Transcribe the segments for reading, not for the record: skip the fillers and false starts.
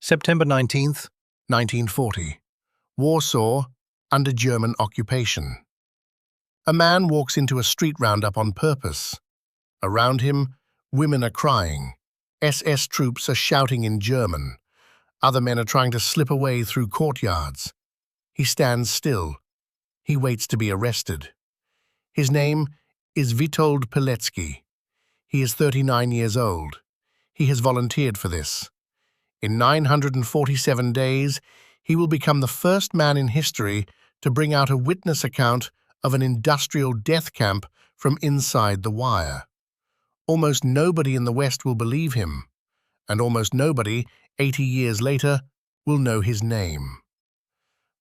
September 19th, 1940. Warsaw, under German occupation. A man walks into a street roundup on purpose. Around him, women are crying. SS troops are shouting in German. Other men are trying to slip away through courtyards. He stands still. He waits to be arrested. His name is Witold Pilecki. He is 39 years old. He has volunteered for this. In 947 days, he will become the first man in history to bring out a witness account of an industrial death camp from inside the wire. Almost nobody in the West will believe him, and almost nobody, 80 years later, will know his name.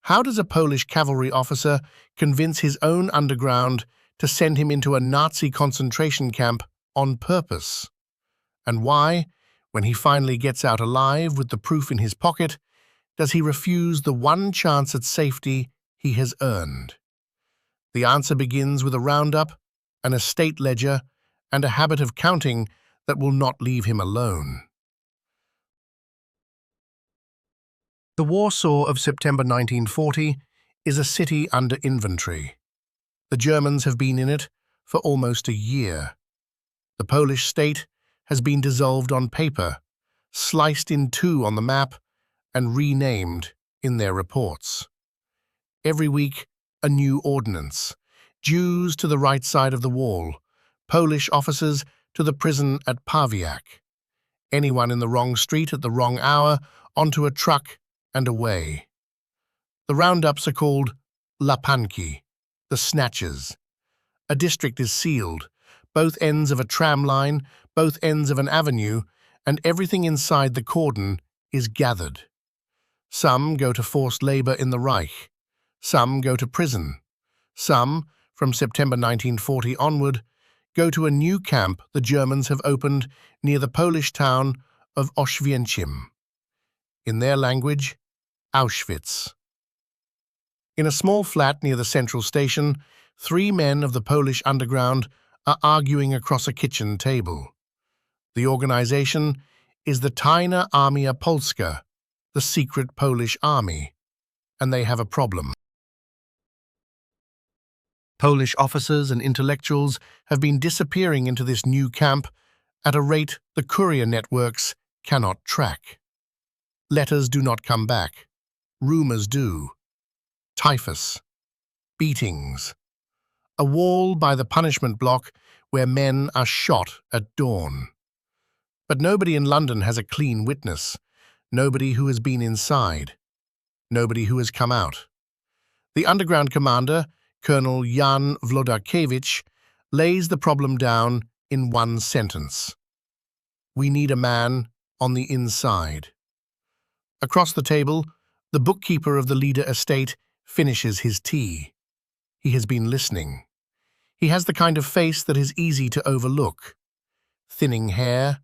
How does a Polish cavalry officer convince his own underground to send him into a Nazi concentration camp on purpose? And why, when he finally gets out alive with the proof in his pocket, does he refuse the one chance at safety he has earned? The answer begins with a roundup, an estate ledger, and a habit of counting that will not leave him alone. The Warsaw of September 1940 is a city under inventory. The Germans have been in it for almost a year. The Polish state has been dissolved on paper, sliced in two on the map, and renamed in their reports. Every week, a new ordinance. Jews to the right side of the wall, Polish officers to the prison at Pawiak. Anyone in the wrong street at the wrong hour, onto a truck and away. The roundups are called lapanki, the snatchers. A district is sealed, both ends of a tram line, both ends of an avenue, and everything inside the cordon is gathered. Some go to forced labor in the Reich. Some go to prison. Some, from September 1940 onward, go to a new camp the Germans have opened near the Polish town of Auschwitz. In their language, Auschwitz. In a small flat near the central station, 3 men of the Polish underground are arguing across a kitchen table. The organization is the Tajna Armia Polska, the secret Polish army, and they have a problem. Polish officers and intellectuals have been disappearing into this new camp at a rate the courier networks cannot track. Letters do not come back. Rumors do. Typhus. Beatings. A wall by the punishment block where men are shot at dawn. But nobody in London has a clean witness. Nobody who has been inside. Nobody who has come out. The underground commander, Colonel Jan Wlodarkiewicz, lays the problem down in one sentence. We need a man on the inside. Across the table, the bookkeeper of the Leader estate finishes his tea. He has been listening. He has the kind of face that is easy to overlook. Thinning hair,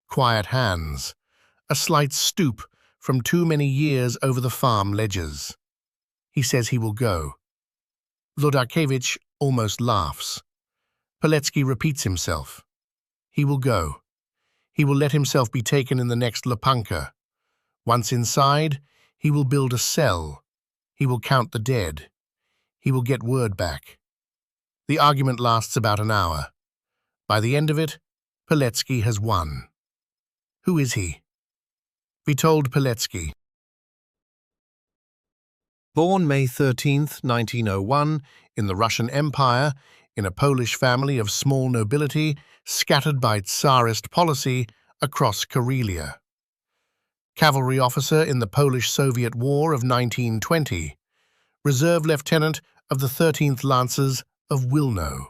quiet hands, a slight stoop from too many years over the farm ledgers. He says he will go. Wlodarkiewicz almost laughs. Pilecki repeats himself. He will go. He will let himself be taken in the next Lepanka. Once inside, he will build a cell. He will count the dead. He will get word back. The argument lasts about an hour. By the end of it, Pilecki has won. Who is he? Witold Pilecki. Born May 13th, 1901, in the Russian Empire, in a Polish family of small nobility scattered by Tsarist policy across Karelia. Cavalry officer in the Polish-Soviet War of 1920. Reserve lieutenant of the 13th Lancers of Wilno.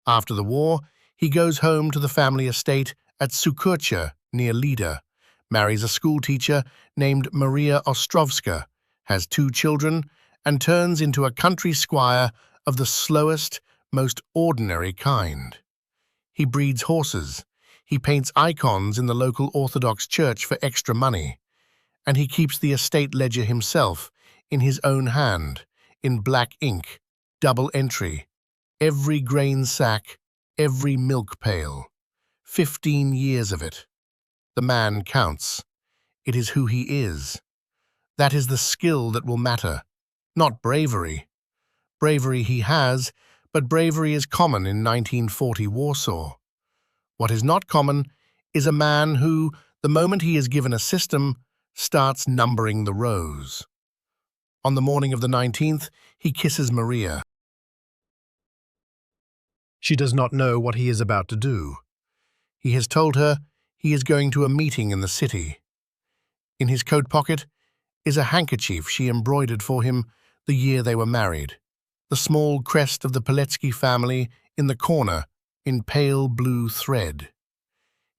After the war, he goes home to the family estate at Sukurcha, near Lida, marries a schoolteacher named Maria Ostrovska, has 2 children, and turns into a country squire of the slowest, most ordinary kind. He breeds horses, he paints icons in the local Orthodox church for extra money, and he keeps the estate ledger himself in his own hand, in black ink, double entry, every grain sack, every milk pail. 15 years of it. The man counts. it is who he is. That is the skill that will matter, not bravery. Bravery he has, but bravery is common in 1940 Warsaw. What is not common is a man who, the moment he is given a system, starts numbering the rows. On the morning of the 19th, he kisses Maria. She does not know what he is about to do. He has told her he is going to a meeting in the city. In his coat pocket is a handkerchief she embroidered for him the year they were married, the small crest of the Pilecki family in the corner in pale blue thread.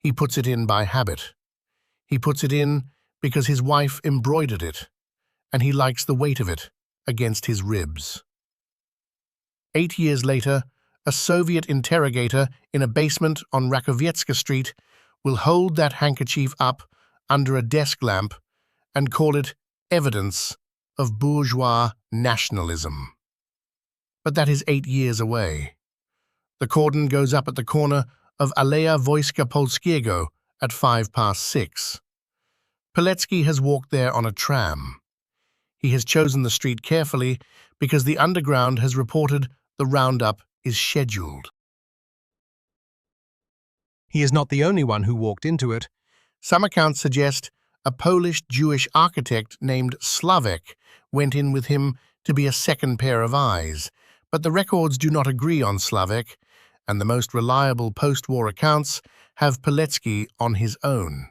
He puts it in by habit. He puts it in because his wife embroidered it, and he likes the weight of it against his ribs. 8 years later, a Soviet interrogator in a basement on Rakowiecka Street will hold that handkerchief up under a desk lamp and call it evidence of bourgeois nationalism. But that is 8 years away. The cordon goes up at the corner of Aleja Wojska Polskiego at 6:05. Pilecki has walked there on a tram. He has chosen the street carefully because the underground has reported the roundup is scheduled. He is not the only one who walked into it. Some accounts suggest a Polish-Jewish architect named Slavek went in with him to be a second pair of eyes, but the records do not agree on Slavek, and the most reliable post-war accounts have Pilecki on his own.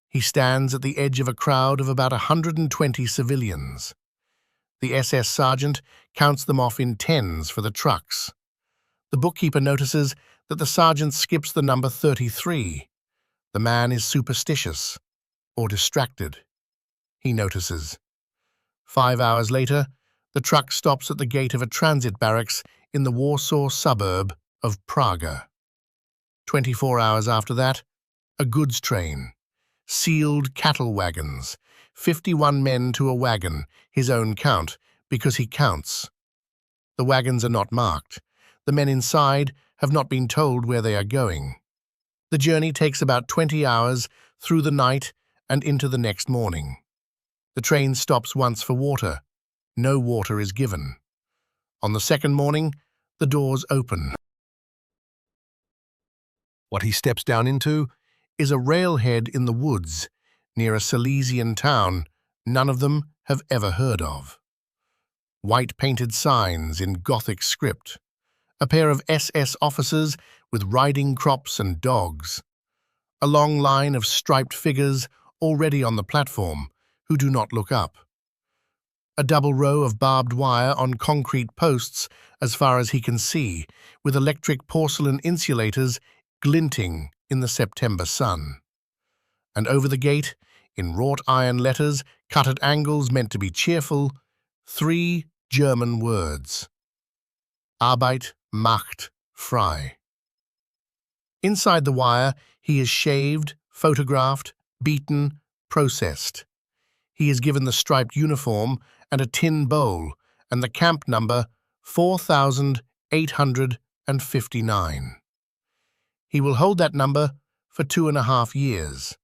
He stands at the edge of a crowd of about 120 civilians. The SS sergeant counts them off in tens for the trucks. The bookkeeper notices that the sergeant skips the number 33. The man is superstitious or distracted. He notices. 5 hours later, the truck stops at the gate of a transit barracks in the Warsaw suburb of Praga. 24 hours after that, a goods train. Sealed cattle wagons, 51 men to a wagon, his own count, because he counts. The wagons are not marked. The men inside have not been told where they are going. The journey takes about 20 hours through the night and into the next morning. The train stops once for water. No water is given. On the second morning, the doors open. What he steps down into is a railhead in the woods near a Silesian town none of them have ever heard of. White-painted signs in Gothic script, a pair of SS officers with riding crops and dogs, a long line of striped figures already on the platform who do not look up, a double row of barbed wire on concrete posts as far as he can see, with electric porcelain insulators glinting in the September sun. And over the gate, in wrought iron letters cut at angles meant to be cheerful, 3 German words: Arbeit macht frei. Inside the wire, he is shaved, photographed, beaten, processed. He is given the striped uniform and a tin bowl and the camp number 4859. He will hold that number for 2.5 years.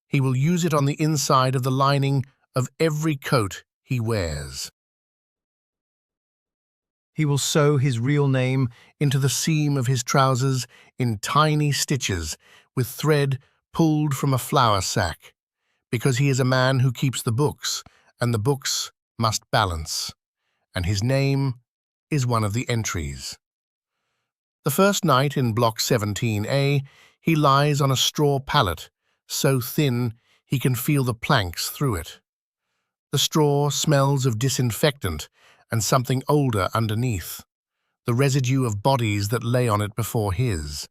He will use it on the inside of the lining of every coat he wears. He will sew his real name into the seam of his trousers in tiny stitches with thread pulled from a flour sack, because he is a man who keeps the books, and the books must balance, and his name is one of the entries. The first night in Block 17A, he lies on a straw pallet, so thin he can feel the planks through it. The straw smells of disinfectant and something older underneath, the residue of bodies that lay on it before his.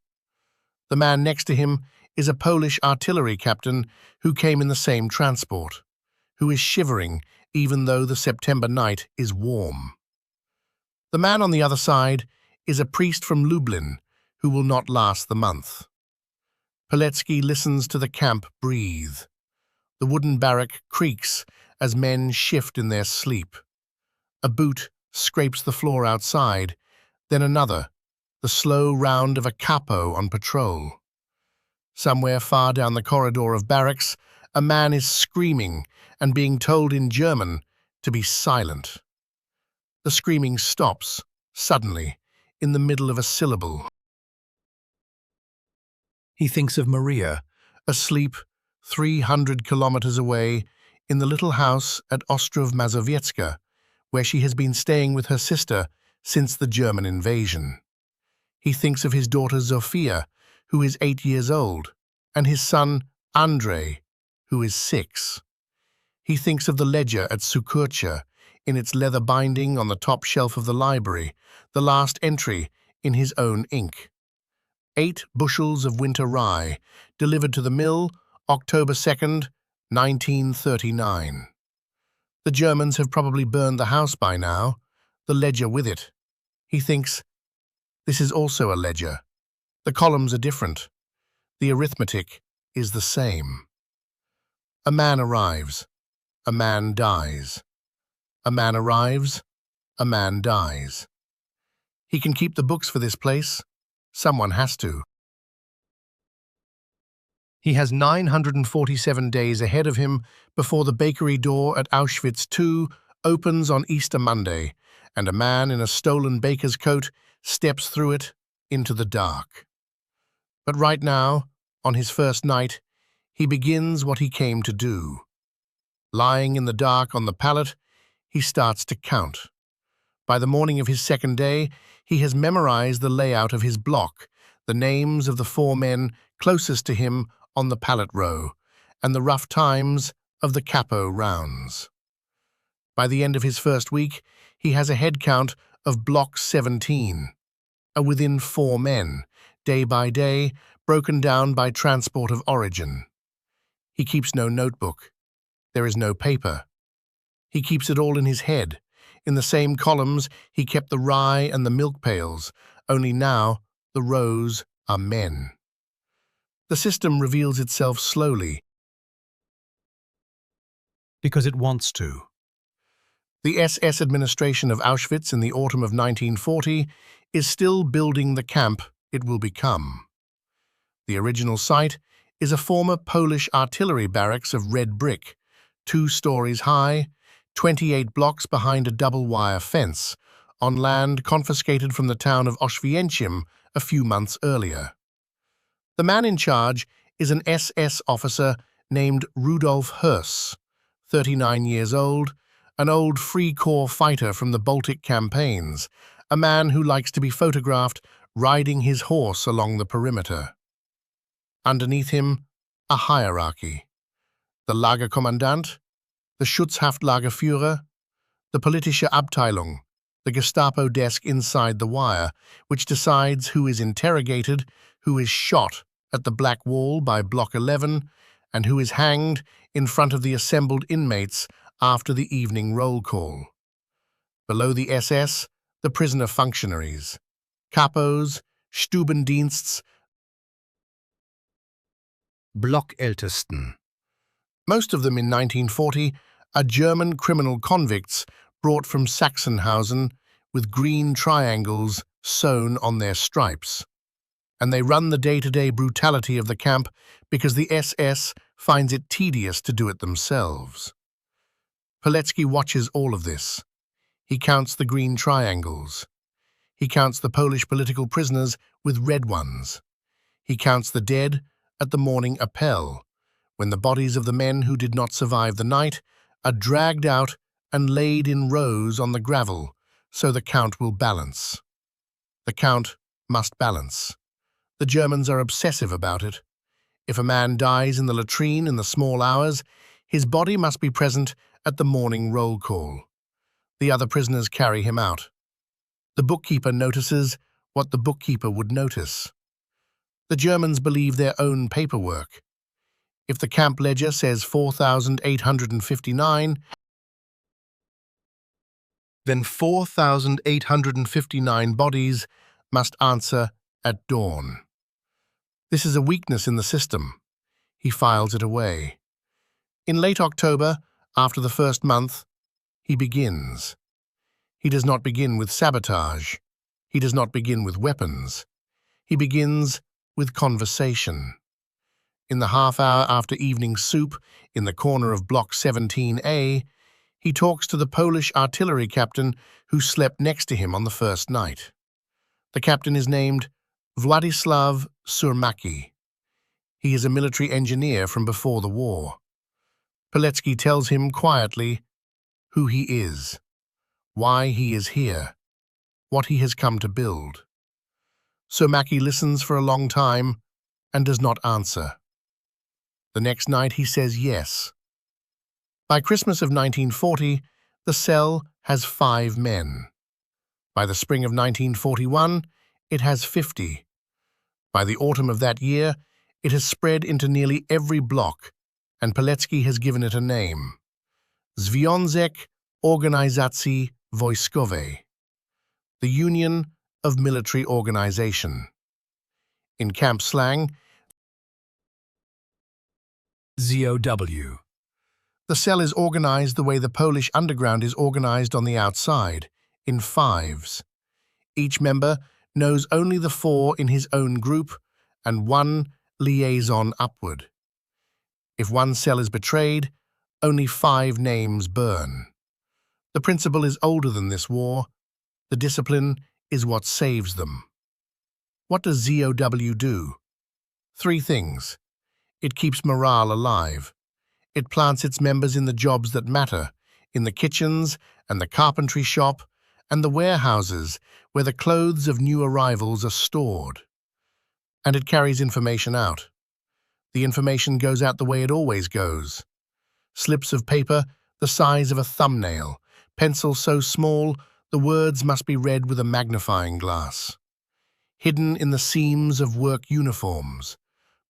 The man next to him is a Polish artillery captain who came in the same transport, who is shivering even though the September night is warm. The man on the other side is a priest from Lublin who will not last the month. Pilecki listens to the camp breathe. The wooden barrack creaks as men shift in their sleep. A boot scrapes the floor outside, then another, the slow round of a capo on patrol. Somewhere far down the corridor of barracks, a man is screaming and being told in German to be silent. The screaming stops, suddenly, in the middle of a syllable. He thinks of Maria, asleep 300 kilometers away in the little house at Ostrów Mazowiecka, where she has been staying with her sister since the German invasion. He thinks of his daughter Zofia, who is 8 years old, and his son Andrei, who is 6. He thinks of the ledger at Sukurcha, in its leather binding on the top shelf of the library, the last entry in his own ink. 8 bushels of winter rye, delivered to the mill, October 2nd, 1939. The Germans have probably burned the house by now, the ledger with it. He thinks, this is also a ledger. The columns are different. The arithmetic is the same. A man arrives. A man dies. A man arrives. A man dies. He can keep the books for this place. Someone has to. He has 947 days ahead of him before the bakery door at Auschwitz II opens on Easter Monday, and a man in a stolen baker's coat steps through it into the dark. But right now, on his first night, he begins what he came to do. Lying in the dark on the pallet, he starts to count. By the morning of his second day, he has memorized the layout of his block, the names of the 4 men closest to him on the pallet row, and the rough times of the capo rounds. By the end of his first week, he has a head count of Block 17, within 4 men, day by day, broken down by transport of origin. He keeps no notebook. There is no paper. He keeps it all in his head. In the same columns, he kept the rye and the milk pails, only now the rows are men. The system reveals itself slowly, because it wants to. The SS administration of Auschwitz in the autumn of 1940 is still building the camp it will become. The original site is a former Polish artillery barracks of red brick, 2 stories high, 28 blocks behind a double-wire fence, on land confiscated from the town of Auschwitz a few months earlier. The man in charge is an SS officer named Rudolf Höss, 39 years old, an old Free Corps fighter from the Baltic campaigns, a man who likes to be photographed riding his horse along the perimeter. Underneath him, a hierarchy. The Lagerkommandant, the Schutzhaftlagerführer, the Politische Abteilung, the Gestapo desk inside the wire, which decides who is interrogated, who is shot at the Black Wall by Block 11, and who is hanged in front of the assembled inmates after the evening roll call. Below the SS, the prisoner functionaries, Kapos, Stubendiensts, Blockältesten. Most of them in 1940 are German criminal convicts brought from Sachsenhausen with green triangles sewn on their stripes. And they run the day-to-day brutality of the camp because the SS finds it tedious to do it themselves. Pilecki watches all of this. He counts the green triangles. He counts the Polish political prisoners with red ones. He counts the dead at the morning appel, when the bodies of the men who did not survive the night are dragged out and laid in rows on the gravel, so the count will balance. The count must balance. The Germans are obsessive about it. If a man dies in the latrine in the small hours, his body must be present at the morning roll call. The other prisoners carry him out. The bookkeeper notices what the bookkeeper would notice. The Germans believe their own paperwork. If the camp ledger says 4,859, then 4,859 bodies must answer at dawn. This is a weakness in the system. He files it away. In late October, after the first month, he begins. He does not begin with sabotage. He does not begin with weapons. He begins with conversation. In the half hour after evening soup, in the corner of Block 17A, he talks to the Polish artillery captain who slept next to him on the first night. The captain is named Władysław Surmaki. He is a military engineer from before the war. Pilecki tells him quietly who he is, why he is here, what he has come to build. Surmaki listens for a long time and does not answer. The next night he says yes. By Christmas of 1940, the cell has 5 men. By the spring of 1941, it has 50. By the autumn of that year, it has spread into nearly every block, and Pilecki has given it a name: Związek Organizacji Wojskowej, the Union of Military Organization. In camp slang, ZOW. The cell is organized the way the Polish underground is organized on the outside, in 5s. Each member knows only the 4 in his own group and 1 liaison upward. If one cell is betrayed, only 5 names burn. The principle is older than this war. The discipline is what saves them. What does ZOW do? 3 things. It keeps morale alive. It plants its members in the jobs that matter, in the kitchens and the carpentry shop and the warehouses where the clothes of new arrivals are stored. And it carries information out. The information goes out the way it always goes. Slips of paper the size of a thumbnail, pencil so small the words must be read with a magnifying glass. Hidden in the seams of work uniforms,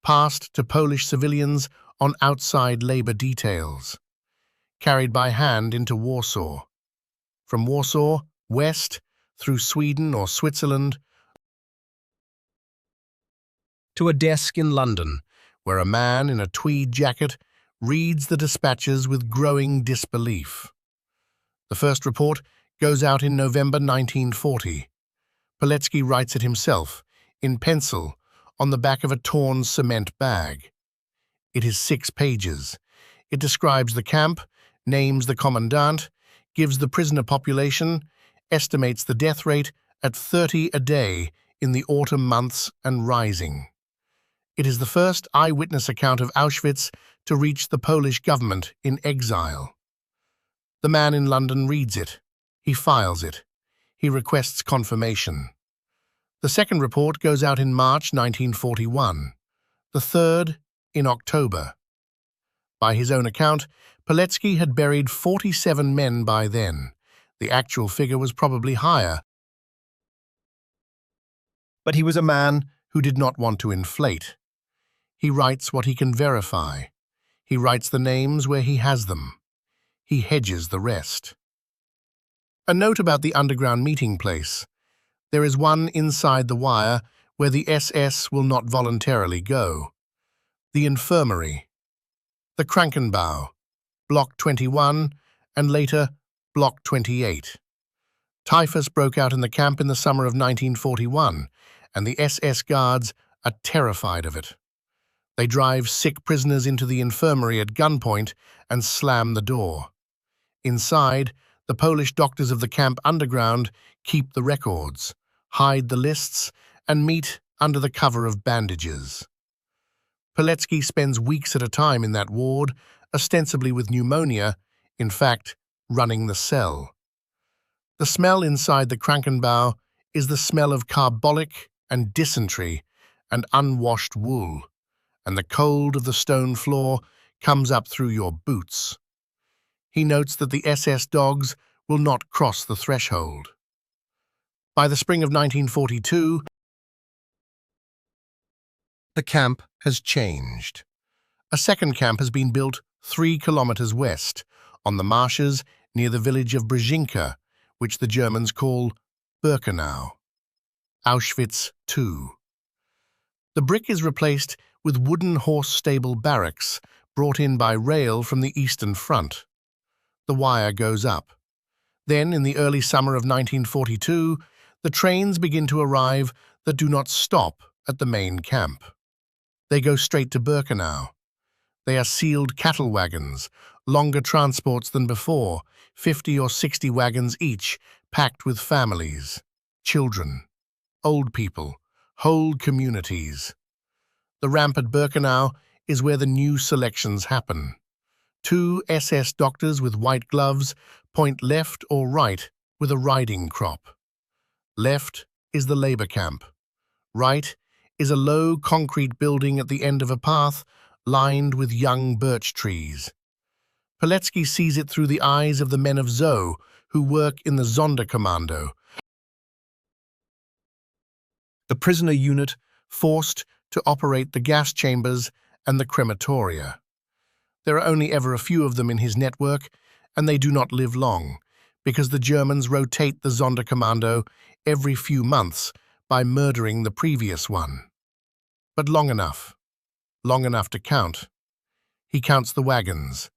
passed to Polish civilians on outside labor details, carried by hand into Warsaw. From Warsaw, west, through Sweden or Switzerland, to a desk in London, where a man in a tweed jacket reads the dispatches with growing disbelief. The first report goes out in November 1940. Pilecki writes it himself, in pencil, on the back of a torn cement bag. It is 6 pages. It describes the camp, names the commandant, gives the prisoner population, estimates the death rate at 30 a day in the autumn months and rising. It is the first eyewitness account of Auschwitz to reach the Polish government in exile. The man in London reads it. He files it. He requests confirmation. The second report goes out in March 1941. The third in October. By his own account, Pilecki had buried 47 men by then. The actual figure was probably higher. But he was a man who did not want to inflate. He writes what he can verify. He writes the names where he has them. He hedges the rest. A note about the underground meeting place. There is one inside the wire where the SS will not voluntarily go. The infirmary. The Krankenbau, Block 21, and later Block 28. Typhus broke out in the camp in the summer of 1941, and the SS guards are terrified of it. They drive sick prisoners into the infirmary at gunpoint and slam the door. Inside, the Polish doctors of the camp underground keep the records, hide the lists, and meet under the cover of bandages. Pilecki spends weeks at a time in that ward, ostensibly with pneumonia, in fact, running the cell. The smell inside the Krankenbau is the smell of carbolic and dysentery and unwashed wool, and the cold of the stone floor comes up through your boots. He notes that the SS dogs will not cross the threshold. By the spring of 1942, the camp has changed. A second camp has been built 3 kilometers west, on the marshes near the village of Brzezinka, which the Germans call Birkenau. Auschwitz II. The brick is replaced with wooden horse-stable barracks brought in by rail from the Eastern Front. The wire goes up. Then, in the early summer of 1942, the trains begin to arrive that do not stop at the main camp. They go straight to Birkenau. They are sealed cattle wagons, longer transports than before, 50 or 60 wagons each, packed with families, children, old people, whole communities. The ramp at Birkenau is where the new selections happen. 2 SS doctors with white gloves point left or right with a riding crop. Left is the labor camp. Right is a low concrete building at the end of a path lined with young birch trees. Pilecki sees it through the eyes of the men of Zoe who work in the Sonderkommando, the prisoner unit forced to operate the gas chambers and the crematoria. There are only ever a few of them in his network, and they do not live long, because the Germans rotate the Sonderkommando every few months by murdering the previous one. But long enough to count. He counts the wagons.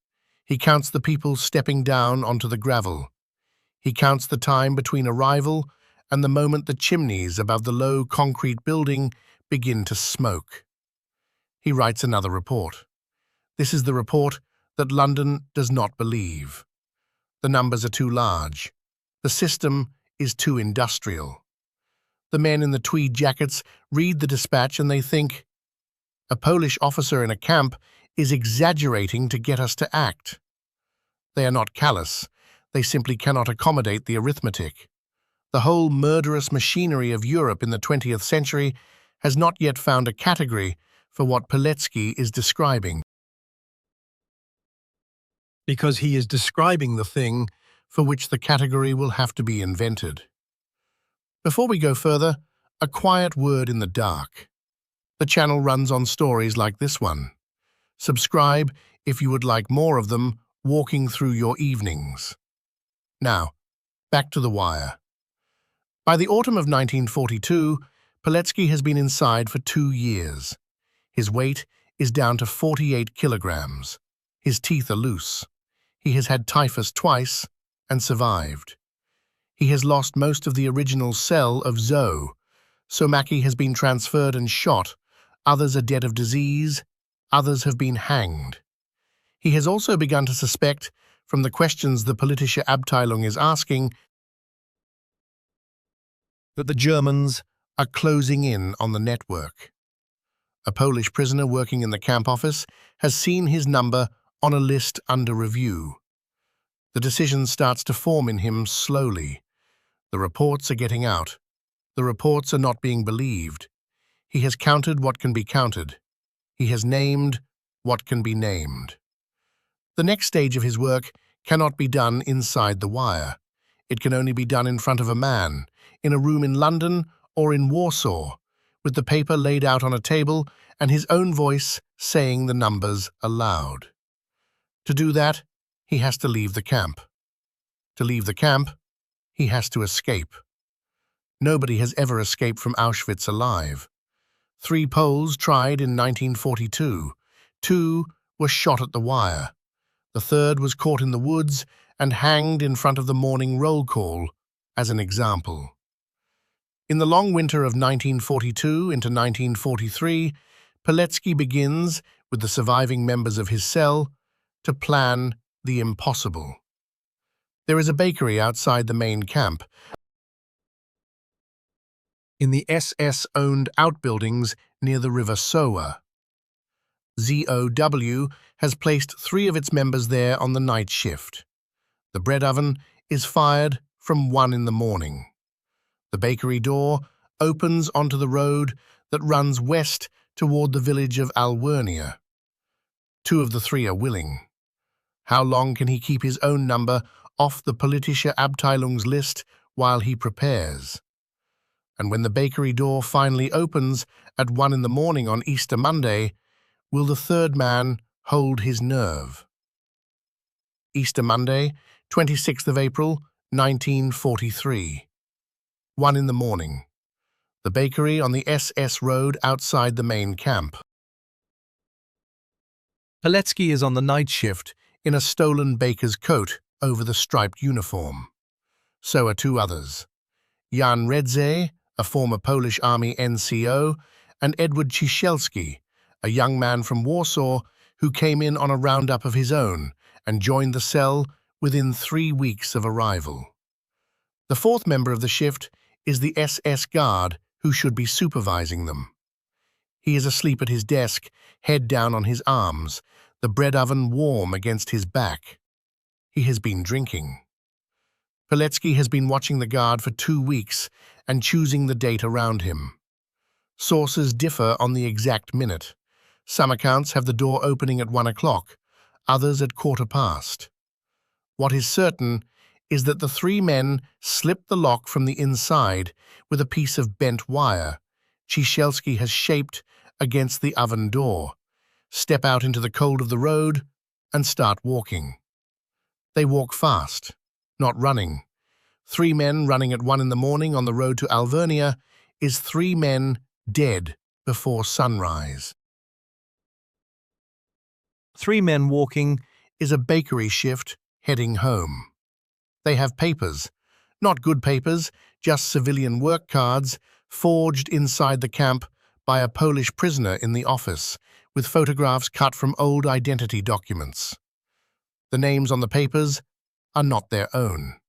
He counts the people stepping down onto the gravel. He counts the time between arrival and the moment the chimneys above the low concrete building begin to smoke. He writes another report. This is the report that London does not believe. The numbers are too large. The system is too industrial. The men in the tweed jackets read the dispatch and they think, a Polish officer in a camp is exaggerating to get us to act. They are not callous. They simply cannot accommodate the arithmetic. The whole murderous machinery of Europe in the 20th century has not yet found a category for what Pilecki is describing, because he is describing the thing for which the category will have to be invented. Before we go further, a quiet word in the dark. The channel runs on stories like this one. Subscribe if you would like more of them walking through your evenings. Now, back to The Wire. By the autumn of 1942, Pilecki has been inside for 2 years. His weight is down to 48 kilograms. His teeth are loose. He has had typhus twice and survived. He has lost most of the original cell of Zoe. Somaki has been transferred and shot. Others are dead of disease. Others have been hanged. He has also begun to suspect, from the questions the Politische Abteilung is asking, that the Germans are closing in on the network. A Polish prisoner working in the camp office has seen his number on a list under review. The decision starts to form in him slowly. The reports are getting out. The reports are not being believed. He has counted what can be counted. He has named what can be named. The next stage of his work cannot be done inside the wire. It can only be done in front of a man, in a room in London or in Warsaw, with the paper laid out on a table and his own voice saying the numbers aloud. To do that, he has to leave the camp. To leave the camp, he has to escape. Nobody has ever escaped from Auschwitz alive. 3 Poles tried in 1942. 2 were shot at the wire. The 3rd was caught in the woods and hanged in front of the morning roll call as an example. In the long winter of 1942 into 1943, Pilecki begins, with the surviving members of his cell, to plan the impossible. There is a bakery outside the main camp, in the SS-owned outbuildings near the River Soa. ZOW has placed 3 of its members there on the night shift. The bread oven is fired from 1 in the morning. The bakery door opens onto the road that runs west toward the village of Alwernia. 2 of the 3 are willing. How long can he keep his own number off the Politische Abteilung's list while he prepares? And when the bakery door finally opens at 1 in the morning on Easter Monday, will the 3rd man hold his nerve? Easter Monday, 26th of April, 1943. 1 in the morning. The bakery on the SS road outside the main camp. Pilecki is on the night shift in a stolen baker's coat over the striped uniform. So are 2 others. Jan Redze, a former Polish Army NCO, and Edward Ciesielski, a young man from Warsaw who came in on a roundup of his own and joined the cell within 3 weeks of arrival. The fourth member of the shift is the SS guard who should be supervising them. He is asleep at his desk, head down on his arms, the bread oven warm against his back. He has been drinking. Pilecki has been watching the guard for 2 weeks and choosing the date around him. Sources differ on the exact minute. Some accounts have the door opening at 1 o'clock, others at 1:15. What is certain is that the 3 men slipped the lock from the inside with a piece of bent wire Ciesielski has shaped against the oven door, step out into the cold of the road, and start walking. They walk fast, not running. 3 men running at 1 in the morning on the road to Alvernia is 3 men dead before sunrise. 3 men walking is a bakery shift heading home. They have papers, not good papers, just civilian work cards, forged inside the camp by a Polish prisoner in the office, with photographs cut from old identity documents. The names on the papers are not their own.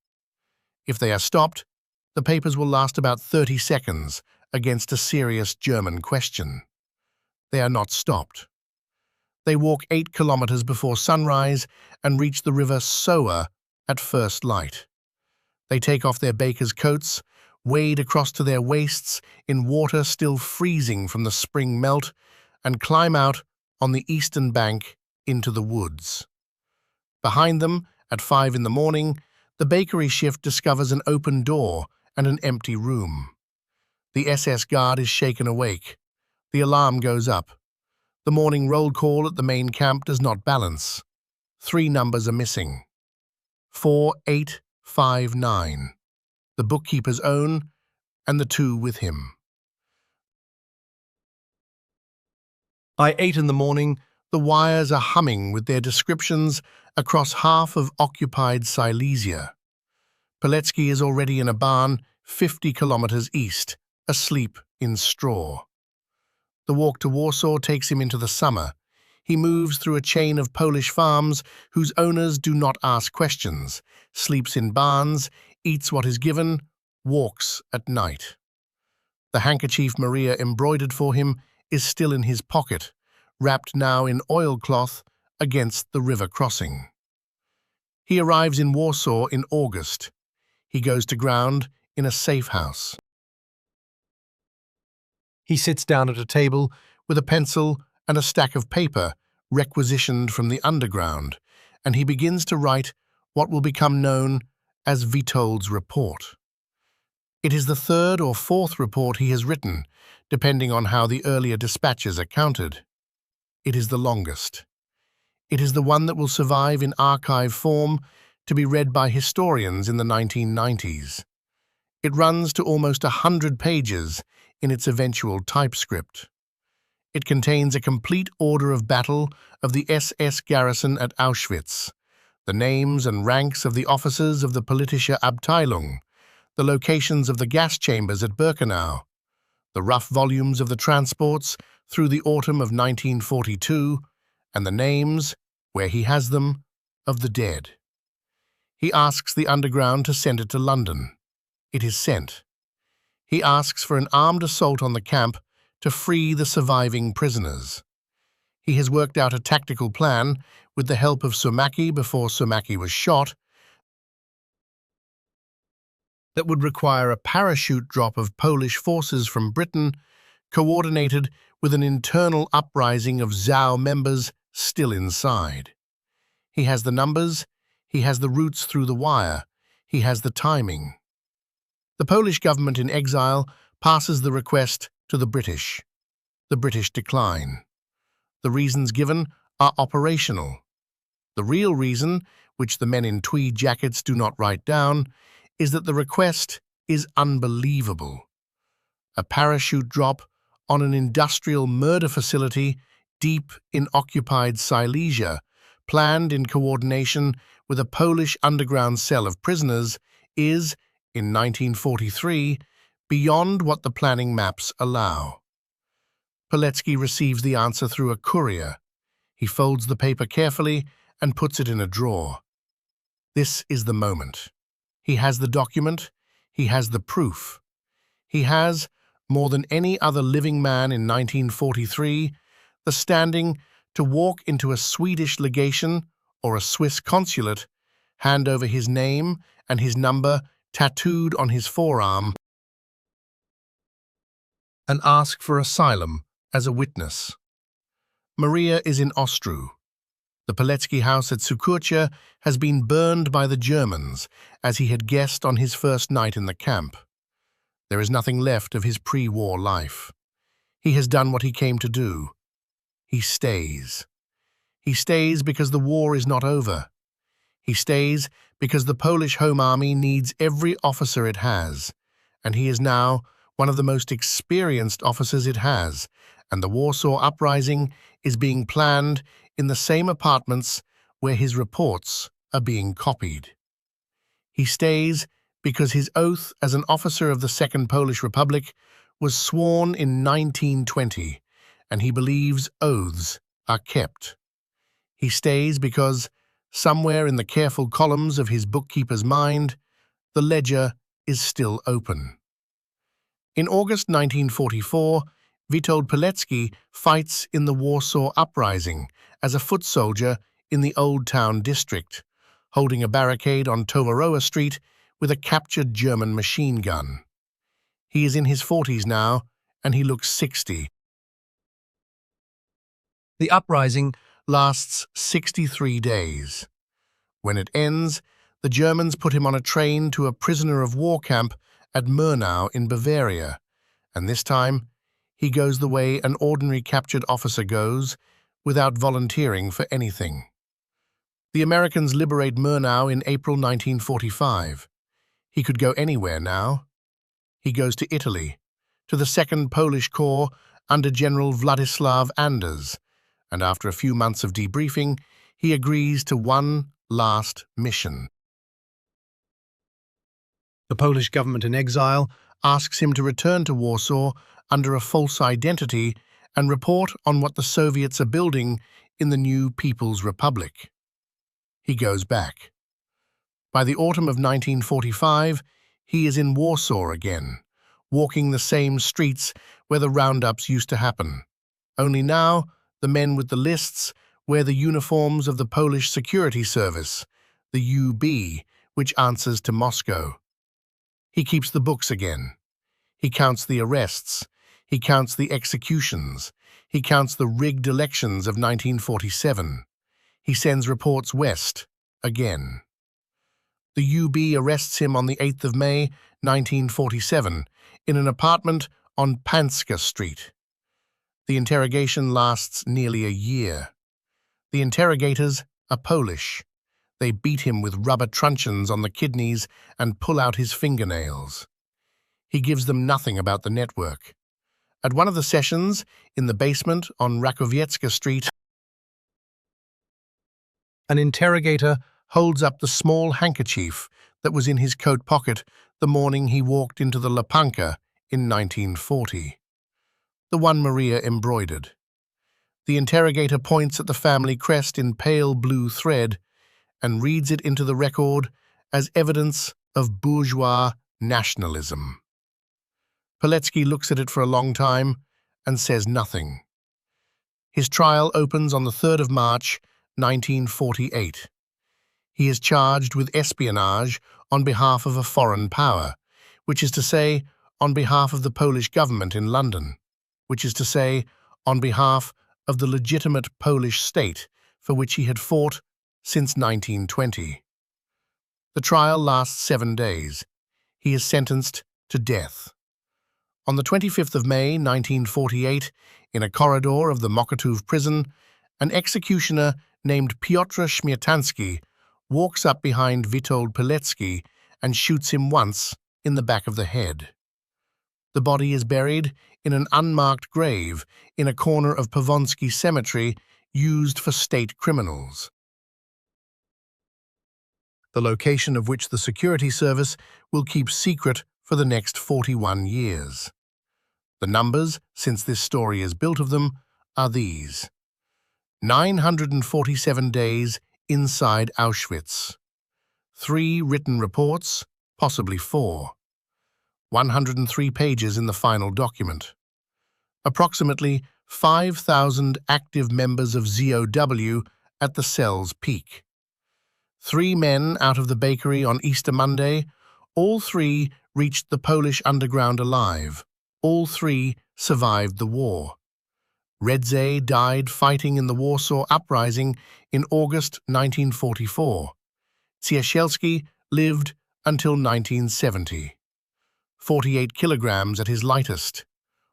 If they are stopped, the papers will last about 30 seconds against a serious German question. They are not stopped. They walk 8 kilometers before sunrise and reach the river Soa at first light. They take off their baker's coats, wade across to their waists in water still freezing from the spring melt, and climb out on the eastern bank into the woods. Behind them, at 5 in the morning, the bakery shift discovers an open door and an empty room. The SS guard is shaken awake. The alarm goes up. The morning roll call at the main camp does not balance. 3 numbers are missing. 4859, the bookkeeper's own, and the 2 with him. By 8 in the morning, the wires are humming with their descriptions across half of occupied Silesia. Pilecki is already in a barn 50 kilometers east, asleep in straw. The walk to Warsaw takes him into the summer. He moves through a chain of Polish farms whose owners do not ask questions, sleeps in barns, eats what is given, walks at night. The handkerchief Maria embroidered for him is still in his pocket, wrapped now in oilcloth against the river crossing. He arrives in Warsaw in August. He goes to ground in a safe house. He sits down at a table with a pencil and a stack of paper requisitioned from the underground, and he begins to write what will become known as Witold's report. It is the 3rd or 4th report he has written, depending on how the earlier dispatches are counted. It is the longest. It is the one that will survive in archive form to be read by historians in the 1990s. It runs to almost 100 pages in its eventual typescript. It contains a complete order of battle of the SS garrison at Auschwitz, the names and ranks of the officers of the Politische Abteilung, the locations of the gas chambers at Birkenau, the rough volumes of the transports through the autumn of 1942, and the names, where he has them, of the dead. He asks the underground to send it to London. It is sent. He asks for an armed assault on the camp to free the surviving prisoners. He has worked out a tactical plan with the help of Sumaki before Sumaki was shot that would require a parachute drop of Polish forces from Britain, coordinated with an internal uprising of ZOW members still inside. He has the numbers, he has the routes through the wire, he has the timing. The Polish government in exile passes the request to the British. The British decline. The reasons given are operational. The real reason, which the men in tweed jackets do not write down, is that the request is unbelievable. A parachute drop on an industrial murder facility deep in occupied Silesia, planned in coordination with a Polish underground cell of prisoners, is, in 1943, beyond what the planning maps allow. Pilecki receives the answer through a courier. He folds the paper carefully and puts it in a drawer. This is the moment. He has the document. He has the proof. He has, more than any other living man in 1943, the standing to walk into a Swedish legation or a Swiss consulate, hand over his name and his number tattooed on his forearm, and ask for asylum as a witness. Maria is in Ostru. The Pilecki house at Sukurcha has been burned by the Germans, as he had guessed on his first night in the camp. There is nothing left of his pre-war life. He has done what he came to do. He stays. He stays because the war is not over. He stays because the Polish Home Army needs every officer it has, and he is now one of the most experienced officers it has, and the Warsaw Uprising is being planned in the same apartments where his reports are being copied. He stays because his oath as an officer of the Second Polish Republic was sworn in 1920, and he believes oaths are kept. He stays because, somewhere in the careful columns of his bookkeeper's mind, the ledger is still open. In August 1944, Witold Pilecki fights in the Warsaw Uprising as a foot soldier in the Old Town district, holding a barricade on Towarowa Street with a captured German machine gun. He is in his 40s now, and he looks 60. The uprising lasts 63 days. When it ends, the Germans put him on a train to a prisoner of war camp at Murnau in Bavaria, and this time he goes the way an ordinary captured officer goes, without volunteering for anything. The Americans liberate Murnau in April 1945. He could go anywhere now. He goes to Italy, to the 2nd Polish Corps under General Władysław Anders, and after a few months of debriefing, he agrees to one last mission. The Polish government in exile asks him to return to Warsaw under a false identity and report on what the Soviets are building in the new People's Republic. He goes back. By the autumn of 1945, he is in Warsaw again, walking the same streets where the roundups used to happen. Only now, the men with the lists wear the uniforms of the Polish Security Service, the UB, which answers to Moscow. He keeps the books again. He counts the arrests. He counts the executions. He counts the rigged elections of 1947. He sends reports west, again. The UB arrests him on the 8th of May, 1947, in an apartment on Panska Street. The interrogation lasts nearly a year. The interrogators are Polish. They beat him with rubber truncheons on the kidneys and pull out his fingernails. He gives them nothing about the network. At one of the sessions, in the basement on Rakowiecka Street, an interrogator holds up the small handkerchief that was in his coat pocket the morning he walked into the Lepanka in 1940. The one Maria embroidered. The interrogator points at the family crest in pale blue thread and reads it into the record as evidence of bourgeois nationalism. Pilecki looks at it for a long time and says nothing. His trial opens on the 3rd of March, 1948. He is charged with espionage on behalf of a foreign power, which is to say, on behalf of the Polish government in London, which is to say, on behalf of the legitimate Polish state for which he had fought since 1920. The trial lasts 7 days. He is sentenced to death. On the 25th of May, 1948, in a corridor of the Mokotów prison, an executioner named Piotr Śmietański walks up behind Witold Pilecki and shoots him once in the back of the head. The body is buried in an unmarked grave in a corner of Powązki Cemetery used for state criminals, the location of which the security service will keep secret for the next 41 years. The numbers, since this story is built of them, are these: 947 days inside Auschwitz, 3 written reports, possibly 4, 103 pages in the final document, approximately 5,000 active members of ZOW at the cell's peak, 3 men out of the bakery on Easter Monday. All 3 reached the Polish underground alive. All 3 survived the war. Redze died fighting in the Warsaw Uprising in August 1944. Ciesielski lived until 1970. 48 kilograms at his lightest.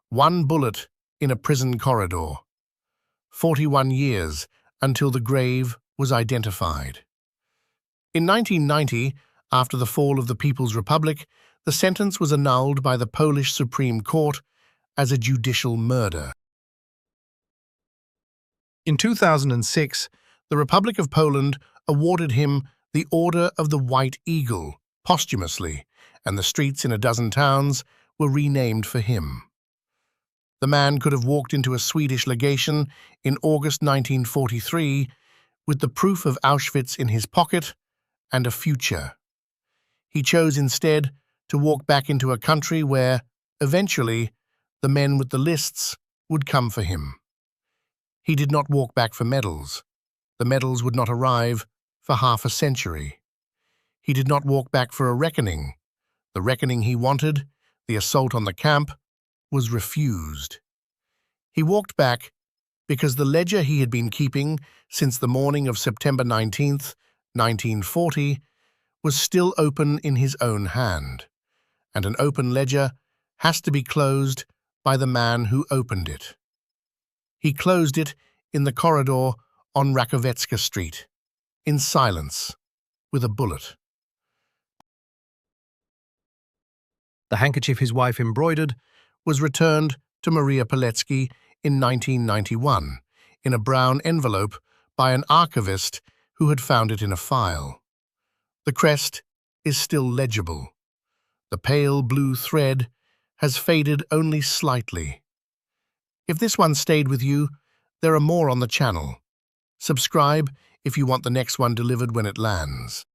1 bullet in a prison corridor. 41 years until the grave was identified. In 1990, after the fall of the People's Republic, the sentence was annulled by the Polish Supreme Court as a judicial murder. In 2006, the Republic of Poland awarded him the Order of the White Eagle posthumously, and the streets in a dozen towns were renamed for him. The man could have walked into a Swedish legation in August 1943 with the proof of Auschwitz in his pocket and a future. He chose instead to walk back into a country where, eventually, the men with the lists would come for him. He did not walk back for medals. The medals would not arrive for half a century. He did not walk back for a reckoning. The reckoning he wanted, the assault on the camp, was refused. He walked back because the ledger he had been keeping since the morning of September 19th, 1940, was still open in his own hand, and an open ledger has to be closed by the man who opened it. He closed it in the corridor on Rakowiecka Street, in silence, with a bullet. The handkerchief his wife embroidered was returned to Maria Pilecki in 1991 in a brown envelope by an archivist who had found it in a file. The crest is still legible. The pale blue thread has faded only slightly. If this one stayed with you, there are more on the channel. Subscribe if you want the next one delivered when it lands.